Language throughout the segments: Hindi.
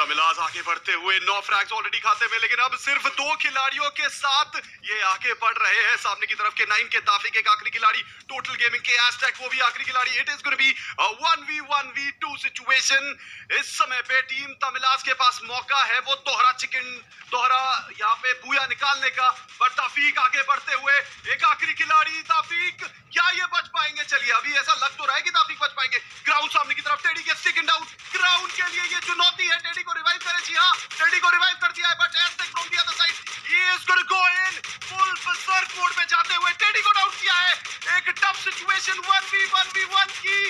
तमिलाज आगे बढ़ते हुए 9 फ्रैग्स ऑलरेडी खाते में, लेकिन अब सिर्फ 2 खिलाड़ियों के साथ ये आगे बढ़ रहे हैं। सामने की तरफ के 9 के ताफिक एक आखिरी खिलाड़ी, टोटल गेमिंग के एस्टेक वो भी आखिरी खिलाड़ी। It is gonna be 1v1v2 situation. इस समय पे टीम तमिलाज के पास मौका है वो दोहरा यहाँ पे बूया निकालने का, पर ताफिक आगे बढ़ते हुए एक आखिरी खिलाड़ी। ताफिक क्या ये बच पाएंगे? चलिए अभी ऐसा लग तो रहा है कि ताफिक बच पाएंगे। ग्राउंड सामने की तरफ, टेडी के सेकंड डाउन। ग्राउंड के लिए ये चुनौती है, टेडी को रिवाइव करे। जी हाँ, टेडी को रिवाइव कर दिया है, but asterisk from the other side he is gonna go in full berserk mode में जाते हुए टेडी को डाउन किया है। एक टफ सिचुएशन 1v1v1 की।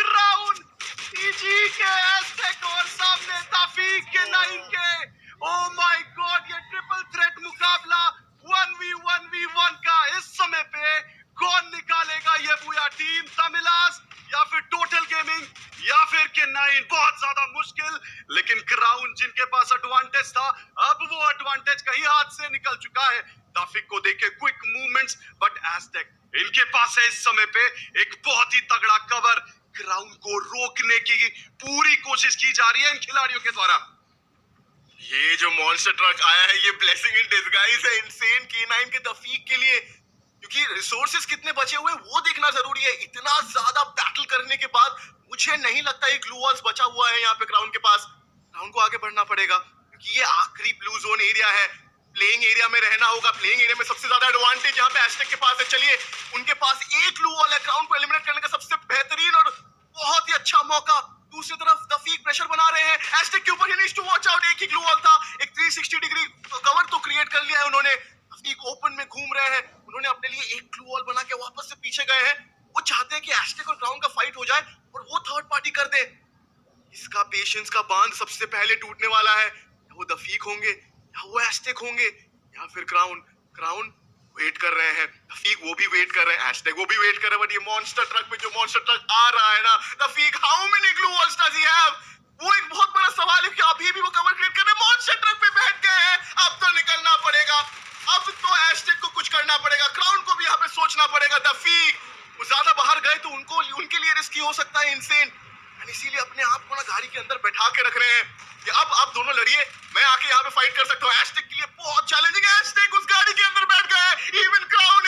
ग्राउंड टीजी के एस्टेक और सामने ताफिक के 9 के। ओह माय गॉड, ये ट्रिपल थ्रेट मुकाबला 1v1v1 का। इस समय पे कौन निकालेगा ये बूया? टीम तमिलाज या फिर टोटल गेमिंग या फिर के 9? बहुत ज्यादा मुश्किल, लेकिन क्राउन जिनके पास एडवांटेज था, अब वो एडवांटेज कहीं हाथ से निकल चुका है। ताफिक को देखे क्विक मूवमेंट्स, बट एस्टेक इनके पास है इस समय पे एक बहुत ही तगड़ा कवर। क्राउन को रोकने की पूरी कोशिश की जा रही है इन खिलाड़ियों के द्वारा। ये जो मॉन्स्टर ट्रक आया है ये ब्लेसिंग इन डिस्गाइज है इनसेन K9 के तफीक के लिए, क्योंकि रिसोर्सेज कितने बचे हुए वो देखना जरूरी है। इतना ज्यादा बैटल करने के बाद मुझे नहीं लगता ये ग्लू वॉल्स बचा हुआ है यहाँ पे क्राउन के पास। क्राउन को आगे बढ़ना पड़ेगा क्योंकि ये आखिरी ब्लू जोन एरिया है। प्लेइंग एरिया में रहना होगा। प्लेइंग एरिया में सबसे ज्यादा एडवांटेज यहाँ पे एस्टेक के पास है। चलिए, उनके पास एक ग्लू वॉल है। क्राउन को एलिमिनेट करने का सबसे बेहतरीन और बहुत ही अच्छा मौका। दूसरी तरफ तफीक प्रेशर बना रहे हैं एस्टेक के ऊपर। He needs to watch out. एक ही ग्लू वॉल था, एक 360 डिग्री कवर तो क्रिएट कर लिया है उन्होंने। तफीक ओपन में घूम रहे हैं। उन्होंने अपने लिए एक ग्लू वॉल बना के वापस से पीछे गए हैं। वो चाहते हैं कि एस्टेक और क्राउन का फाइट हो जाए और वो थर्ड पार्टी कर दे। इसका पेशेंस का बांध सबसे पहले टूटने वाला है। वो तफीक होंगे या वो एस्टेक होंगे या फिर क्राउन वेट कर रहे हैं। तफीक वो भी वेट कर रहे हैं, एस्टेक वो भी वेट कर रहे हैं। बट ये मॉन्स्टर ट्रक पे जो मॉन्स्टर ट्रक आ रहा है ना, Taufiq how many glue walls does he have? वो एक बहुत बड़ा सवाल है कि अभी भी वो कवर क्रिएट कर रहे हैं। मॉन्स्टर ट्रक पे बैठ गए हैं। अब तो निकलना पड़ेगा। अब तो एस्टेक को कुछ करना पड़ेगा। क्राउन को भी यहाँ पे सोचना पड़ेगा। तफीक वो ज्यादा बाहर गए तो उनके लिए रिस्की हो सकता है इनसेन, इसीलिए अपने आप को ना गाड़ी के अंदर बैठा के रख रहे हैं कि अब दोनों लड़िए, मैं आके यहाँ पे फाइट कर सकता हूँ। एस्टेक के लिए बहुत चैलेंजिंग है। एस्टेक उस गाड़ी के अंदर बैठ गए। Even crown